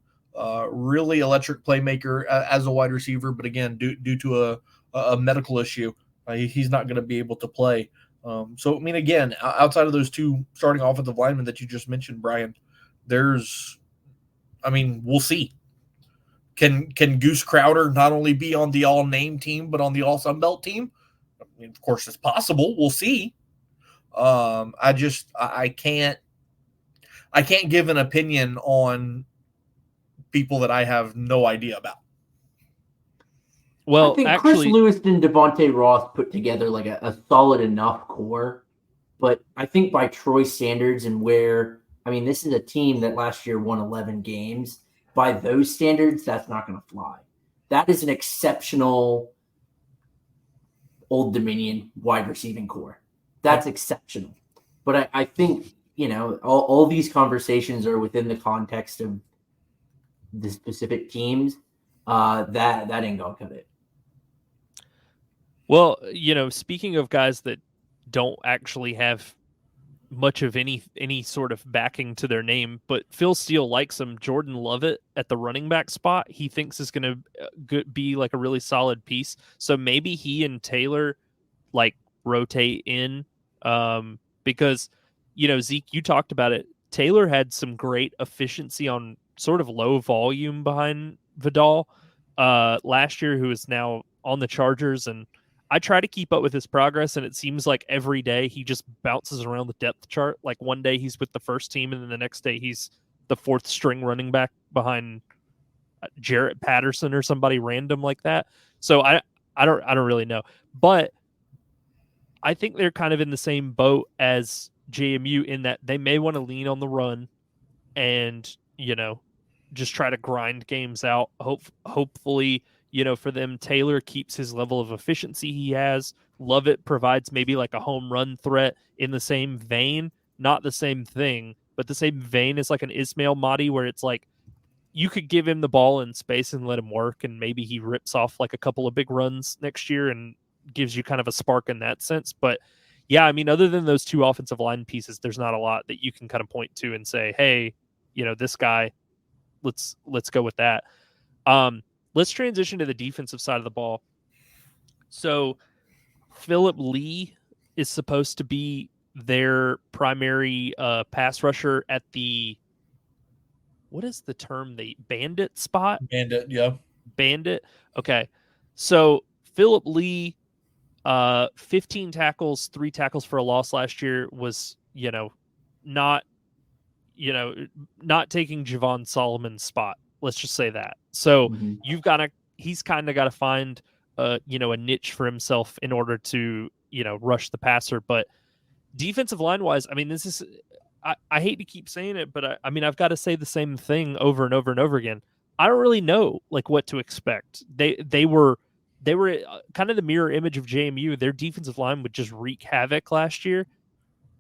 Really electric playmaker as a wide receiver, but again, due to a medical issue, he's not going to be able to play. So, I mean, again, outside of those two starting offensive linemen that you just mentioned, Brian, we'll see. Can Goose Crowder not only be on the all-name team, but on the all-Sunbelt team? I mean, of course, it's possible. We'll see. I can't give an opinion on people that I have no idea about. Well, I think Chris Lewis and Devontae Ross put together like a solid enough core, but I think by Troy standards and this is a team that last year won 11 games. By those standards, that's not going to fly. That is an exceptional Old Dominion wide receiving core. That's exceptional. But I think, all these conversations are within the context of the specific teams. That ain't going to cut it. Well, speaking of guys that don't actually have much of any sort of backing to their name, but Phil Steele likes him. Jordan Lovett at the running back spot, he thinks is going to be like a really solid piece. So maybe he and Taylor like rotate in, because Zeke, you talked about it. Taylor had some great efficiency on sort of low volume behind Vidal last year, who is now on the Chargers, and I try to keep up with his progress, and it seems like every day he just bounces around the depth chart. Like one day he's with the first team, and then the next day he's the fourth string running back behind Jarrett Patterson or somebody random like that. So I don't really know, but I think they're kind of in the same boat as JMU in that they may want to lean on the run and just try to grind games out. Hopefully. For them, Taylor keeps his level of efficiency he has. Lovett provides maybe like a home run threat in the same vein, not the same thing, but the same vein as like an Ismail Mahdi, where it's like you could give him the ball in space and let him work, and maybe he rips off like a couple of big runs next year and gives you kind of a spark in that sense. But yeah, I mean, other than those two offensive line pieces, there's not a lot that you can kind of point to and say, hey, this guy, let's go with that. Let's transition to the defensive side of the ball. So Philip Lee is supposed to be their primary pass rusher at the, what is the term? The bandit spot? Bandit, yeah. Bandit. Okay. So Philip Lee, 15 tackles, 3 tackles for a loss last year, was, not taking Javon Solomon's spot. Let's just say that. So he's kind of got to find, a niche for himself in order to, rush the passer. But defensive line wise, I mean, this is, I hate to keep saying it, but I've got to say the same thing over and over and over again. I don't really know like what to expect. They were kind of the mirror image of JMU. Their defensive line would just wreak havoc last year,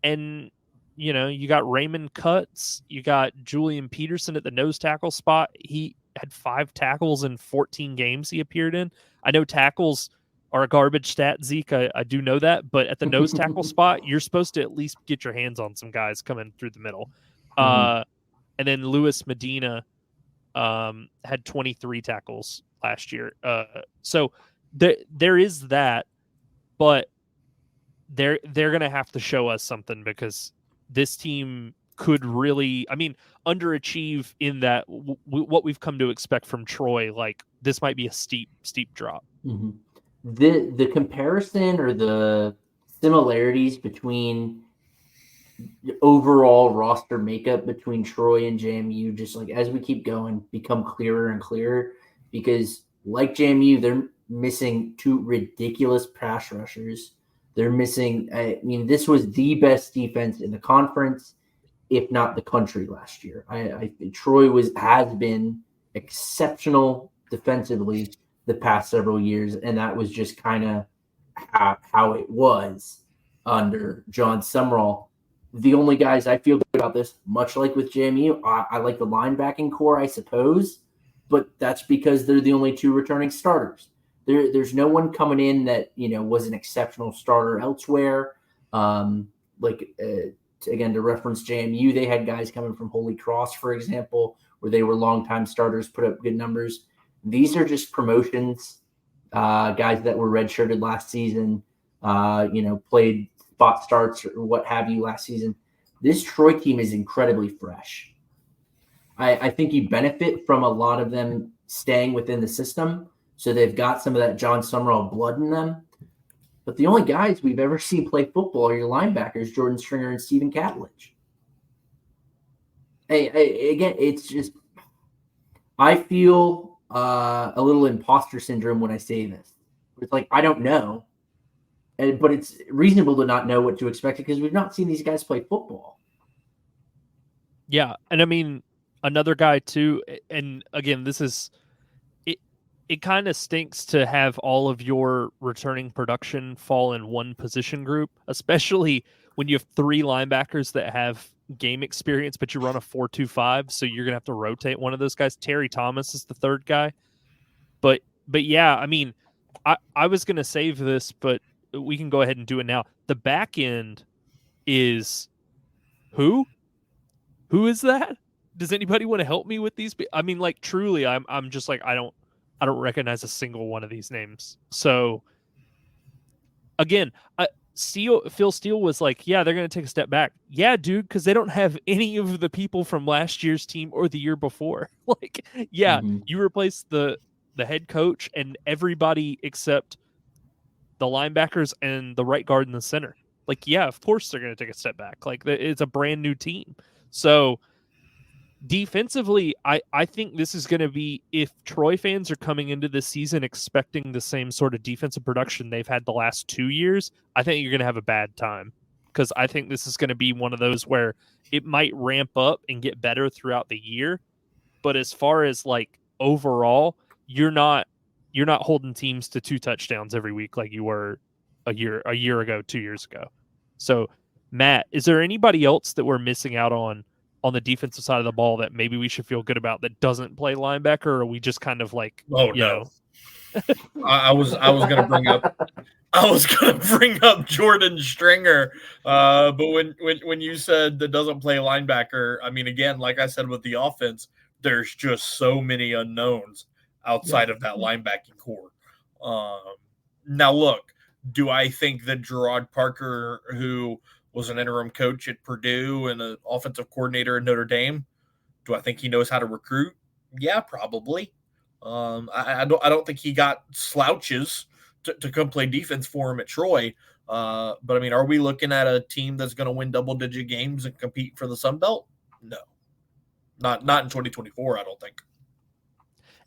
and you got Raymond Cutts, you got Julian Peterson at the nose tackle spot. He had 5 tackles in 14 games he appeared in. I know tackles are a garbage stat, Zeke. I do know that, but at the nose tackle spot, you're supposed to at least get your hands on some guys coming through the middle. And then Luis Medina had 23 tackles last year. So there is that, but they're going to have to show us something, because this team could really, underachieve in that what we've come to expect from Troy. Like, this might be a steep drop. Mm-hmm. The comparison or the similarities between the overall roster makeup between Troy and JMU, just like as we keep going, become clearer and clearer, because like JMU, they're missing 2 ridiculous pass rushers. They're missing, this was the best defense in the conference, if not the country last year. I think Troy has been exceptional defensively the past several years, and that was just kind of how it was under John Summerall. The only guys I feel good about this, much like with JMU, I like the linebacking core, I suppose, but that's because they're the only 2 returning starters. There's no one coming in that was an exceptional starter elsewhere. Again, to reference JMU, they had guys coming from Holy Cross, for example, where they were longtime starters, put up good numbers. These are just promotions, guys that were redshirted last season, played spot starts or what have you last season. This Troy team is incredibly fresh. I think you benefit from a lot of them staying within the system, so they've got some of that John Summerall blood in them. But the only guys we've ever seen play football are your linebackers, Jordan Stringer and Stephen Catledge. Again, it's just, I feel a little imposter syndrome when I say this. It's like, I don't know. But it's reasonable to not know what to expect, because we've not seen these guys play football. Yeah, and another guy too, and again, this is it kind of stinks to have all of your returning production fall in one position group, especially when you have 3 linebackers that have game experience, but you run a 4-2-5, so you're going to have to rotate one of those guys. Terry Thomas is the 3rd guy. But yeah, I was going to save this, but we can go ahead and do it now. The back end is who? Who is that? Does anybody want to help me with these? Truly, I'm just like, I don't recognize a single one of these names. So again, Phil Steele was like, yeah, they're going to take a step back. Yeah, dude, because they don't have any of the people from last year's team or the year before. You replace the head coach and everybody except the linebackers and the right guard in the center. Of course they're going to take a step back. It's a brand new team. So defensively, I think this is going to be, if Troy fans are coming into this season expecting the same sort of defensive production they've had the last 2 years, I think you're going to have a bad time, because I think this is going to be one of those where it might ramp up and get better throughout the year. But as far as overall, you're not holding teams to 2 touchdowns every week like you were a year ago, 2 years ago. So, Matt, is there anybody else that we're missing out on the defensive side of the ball that maybe we should feel good about that doesn't play linebacker, or are we just kind of no. I was going to bring up Jordan Stringer, but when you said that doesn't play linebacker, again, like I said with the offense, there's just so many unknowns outside of that linebacking core. Now, look, do I think that Gerard Parker, who was an interim coach at Purdue and an offensive coordinator at Notre Dame, do I think he knows how to recruit? Yeah, probably. I don't think he got slouches to come play defense for him at Troy. But are we looking at a team that's going to win double-digit games and compete for the Sun Belt? No, not in 2024. I don't think.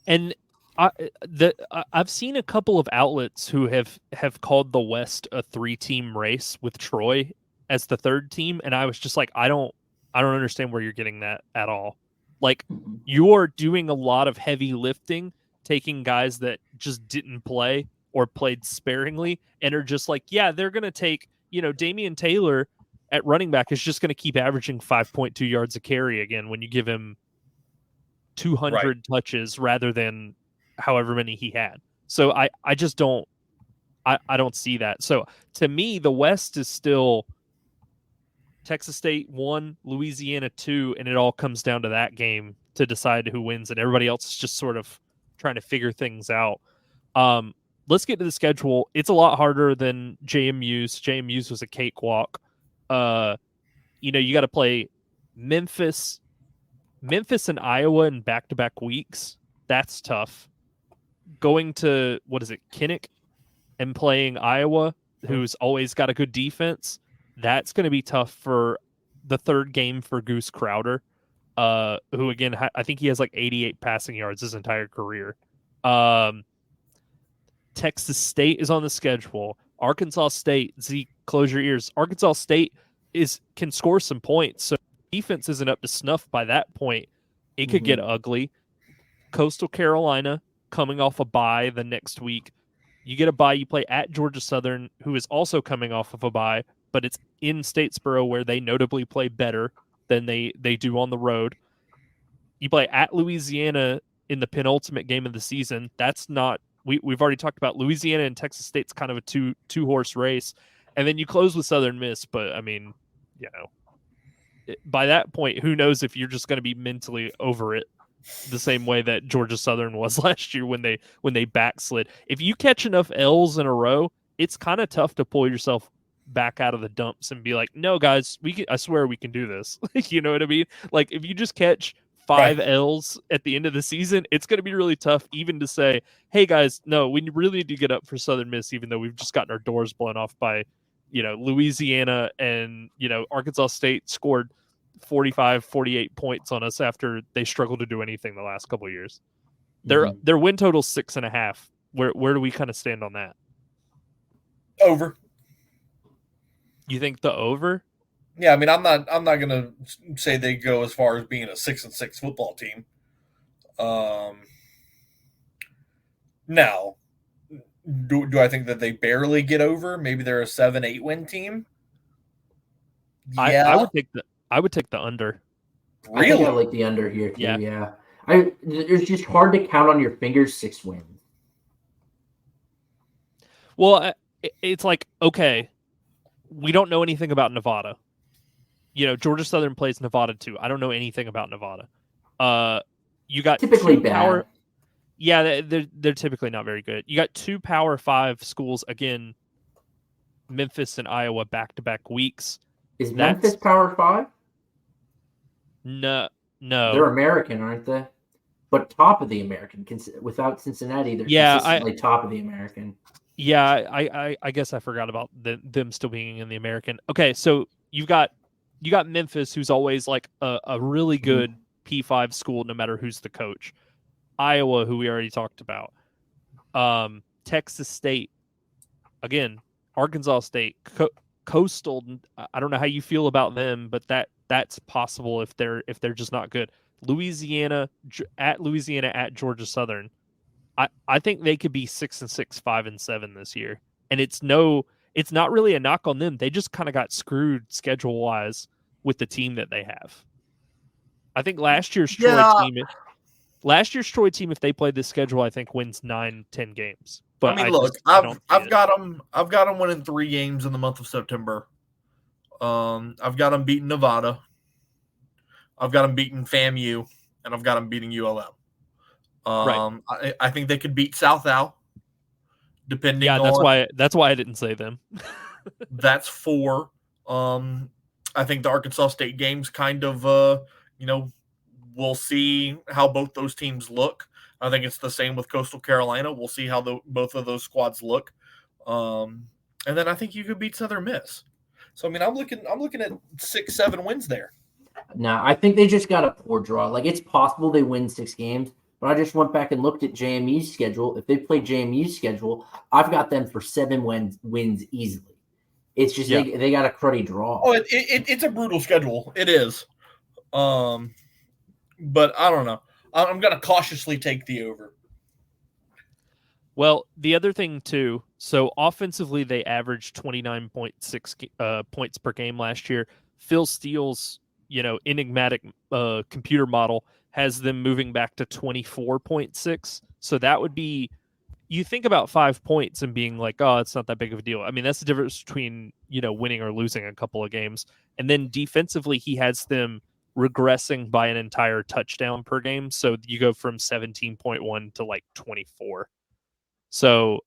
And I've seen a couple of outlets who have called the West a 3-team race with Troy as the 3rd team, and I was just like, I don't understand where you're getting that at all. Like, you're doing a lot of heavy lifting, taking guys that just didn't play or played sparingly and are just like, yeah, they're going to take, Damian Taylor at running back is just going to keep averaging 5.2 yards a carry again when you give him 200 touches rather than however many he had. So I just don't see that. So to me, the West is still Texas State 1, Louisiana 2, and it all comes down to that game to decide who wins, and everybody else is just sort of trying to figure things out. Let's get to the schedule. It's a lot harder than JMU's. JMU's was a cakewalk. You got to play Memphis and Iowa in back-to-back weeks. That's tough. Going to, Kinnick and playing Iowa, who's always got a good defense, that's going to be tough for the third game for Goose Crowder, who, again, I think he has like 88 passing yards his entire career. Texas State is on the schedule. Arkansas State, Zeke, close your ears. Arkansas State can score some points, so defense isn't up to snuff by that point. It could get ugly. Coastal Carolina coming off a bye the next week. You get a bye, you play at Georgia Southern, who is also coming off of a bye, but it's in Statesboro where they notably play better than they do on the road. You play at Louisiana in the penultimate game of the season. That's not we've already talked about Louisiana and Texas State's kind of a two-horse race. And then you close with Southern Miss, but I mean, by that point, who knows if you're just going to be mentally over it the same way that Georgia Southern was last year when they backslid. If you catch enough L's in a row, it's kind of tough to pull yourself back out of the dumps and be like, no, guys, I swear we can do this. You know what I mean? Like, if you just catch 5 L's at the end of the season, it's going to be really tough even to say, hey, guys, no, we really need to get up for Southern Miss, even though we've just gotten our doors blown off by, Louisiana and, Arkansas State scored 45, 48 points on us after they struggled to do anything the last couple of years. Their win total 6.5. Where do we kind of stand on that? Over. You think the over? Yeah, I mean, I'm not gonna say they go as far as being a 6-6 football team. Now, do I think that they barely get over? Maybe they're a 7-8 win team. Yeah, I would take the under. Really? I think I like the under here too. Yeah. It's just hard to count on your fingers 6 wins. Well, it's like, okay, we don't know anything about Nevada. Georgia Southern plays Nevada too. I don't know anything about Nevada. You got typically bad. Yeah, they're typically not very good. You got 2 Power 5 schools again, Memphis and Iowa back-to-back weeks. Is Memphis Power 5? No. They're American, aren't they? But top of the American. Without Cincinnati, they're consistently top of the American. Yeah, I guess I forgot about them still being in the American. Okay, so you got Memphis, who's always like a really good P5 school, no matter who's the coach. Iowa, who we already talked about. Texas State, again, Arkansas State, Coastal. I don't know how you feel about them, but that's possible if they're just not good. Louisiana at Georgia Southern. I think they could be 6-6, 5-7 this year, and it's not really a knock on them. They just kind of got screwed schedule wise with the team that they have. I think last year's Troy team, if they played this schedule, I think wins 9-10 games. But I mean, I've got them winning 3 games in the month of September. I've got them beating Nevada. I've got them beating FAMU, and I've got them beating ULM. Right. I think they could beat South Al, depending. Yeah, that's why I didn't say them. That's 4. I think the Arkansas State games kind of, we'll see how both those teams look. I think it's the same with Coastal Carolina. We'll see how both of those squads look. And then I think you could beat Southern Miss. So I mean, I'm looking at 6-7 wins there. No, I think they just got a poor draw. Like, it's possible they win 6 games, but I just went back and looked at JMU's schedule. If they play JMU's schedule, I've got them for 7 wins easily. It's just they got a cruddy draw. Oh, it's a brutal schedule. It is. but I don't know. I'm going to cautiously take the over. Well, the other thing too, so offensively they averaged 29.6 points per game last year. Phil Steele's, enigmatic computer model has them moving back to 24.6. So that would be, you think about 5 points and being like, oh, it's not that big of a deal. I mean, that's the difference between, winning or losing a couple of games. And then defensively, he has them regressing by an entire touchdown per game. So you go from 17.1 to like 24. So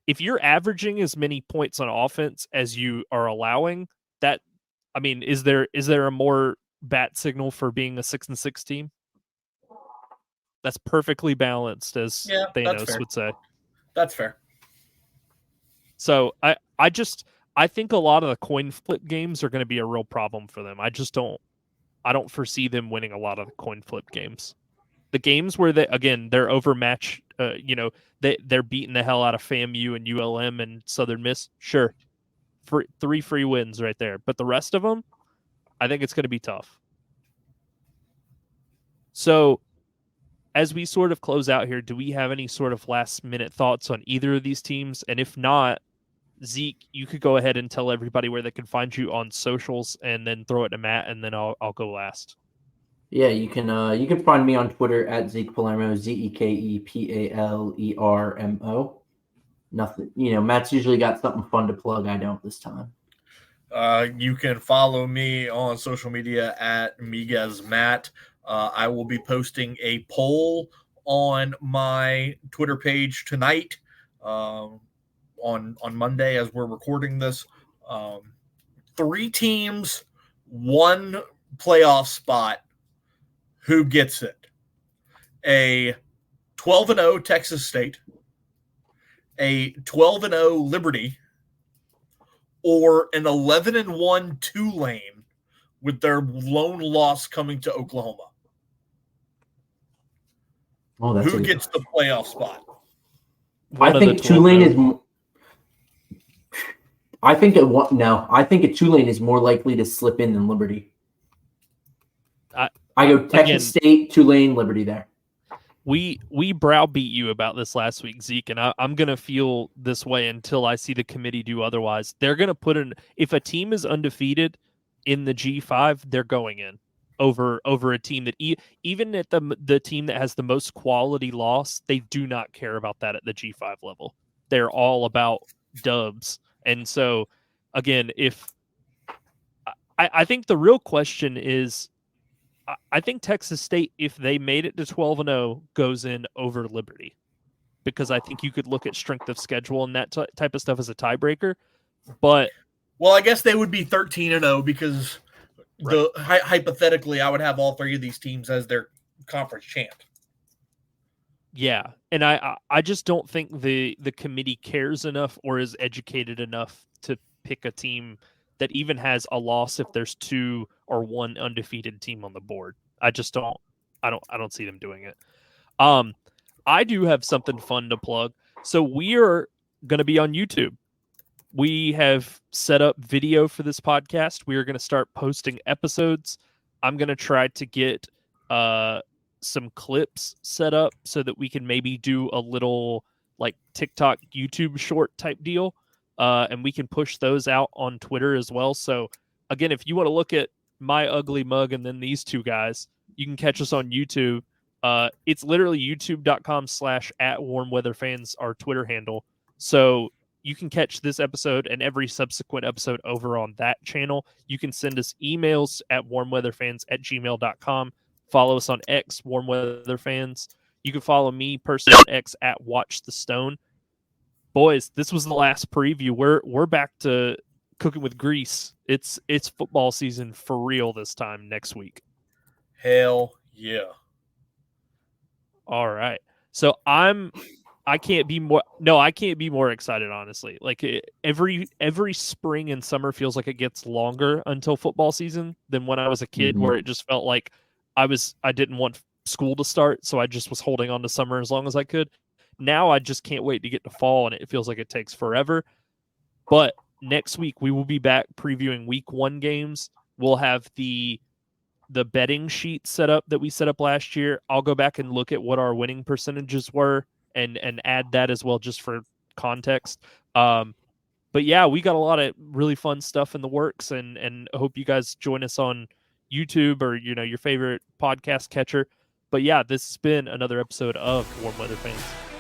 if you're averaging as many points on offense as you are allowing, is there a more bat signal for being a 6-6 team? That's perfectly balanced, as Thanos would say. That's fair. So I think a lot of the coin flip games are going to be a real problem for them. I don't foresee them winning a lot of the coin flip games. The games where they're overmatched, they're beating the hell out of FAMU and ULM and Southern Miss. Sure, 3 free wins right there. But the rest of them, I think it's going to be tough. So, as we sort of close out here, do we have any sort of last minute thoughts on either of these teams? And if not, Zeke, you could go ahead and tell everybody where they can find you on socials, and then throw it to Matt, and then I'll go last. Yeah, you can find me on Twitter at Zeke Palermo, ZekePalermo. Nothing, Matt's usually got something fun to plug. I don't this time. You can follow me on social media at Miguez Matt. I will be posting a poll on my Twitter page tonight, on Monday as we're recording this. 3 teams, 1 playoff spot. Who gets it? A 12-0 Texas State, a 12-0 Liberty, or an 11-1 Tulane with their lone loss coming to Oklahoma? Oh, who gets the playoff spot? I think Tulane is. I think Tulane is more likely to slip in than Liberty. I go Texas State, Tulane, Liberty there. We browbeat you about this last week, Zeke, and I'm going to feel this way until I see the committee do otherwise. They're going to put in, if a team is undefeated in the G5, they're going in over a team that even at the team that has the most quality loss, they do not care about that at the G5 level. They're all about dubs. And so, again, I think the real question is, I think Texas State, if they made it to 12-0, goes in over Liberty, because I think you could look at strength of schedule and that type of stuff as a tiebreaker. But I guess they would be 13-0 because hypothetically, I would have all 3 of these teams as their conference champ. Yeah, and I just don't think the committee cares enough or is educated enough to pick a team that even has a loss if there's 2 or 1 undefeated team on the board. I just don't. I don't see them doing it. I do have something fun to plug. So we are going to be on YouTube. We have set up video for this podcast. We are going to start posting episodes. I'm going to try to get some clips set up so that we can maybe do a little like TikTok, YouTube short type deal. And we can push those out on Twitter as well. So again, if you want to look at my ugly mug and then these 2 guys, you can catch us on YouTube. It's literally youtube.com/@warmweatherfans, our Twitter handle. So you can catch this episode and every subsequent episode over on that channel. You can send us emails at warmweatherfans@gmail.com. Follow us on X, warmweatherfans. You can follow me personally on X at watchthestone. Boys, this was the last preview. We're back to cooking with grease. It's football season for real this time next week. Hell yeah. All right. So I can't be more excited, honestly. Like every spring and summer feels like it gets longer until football season than when I was a kid, where it just felt like I didn't want school to start, so I just was holding on to summer as long as I could. Now I just can't wait to get to fall, and it feels like it takes forever. But next week we will be back previewing week 1 games. We'll have the the betting sheet setup that we set up last year. I'll go back and look at what our winning percentages were and add that as well, just for context. But yeah, we got a lot of really fun stuff in the works, and I hope you guys join us on YouTube or your favorite podcast catcher. But yeah, this has been another episode of Warm Weather Fans.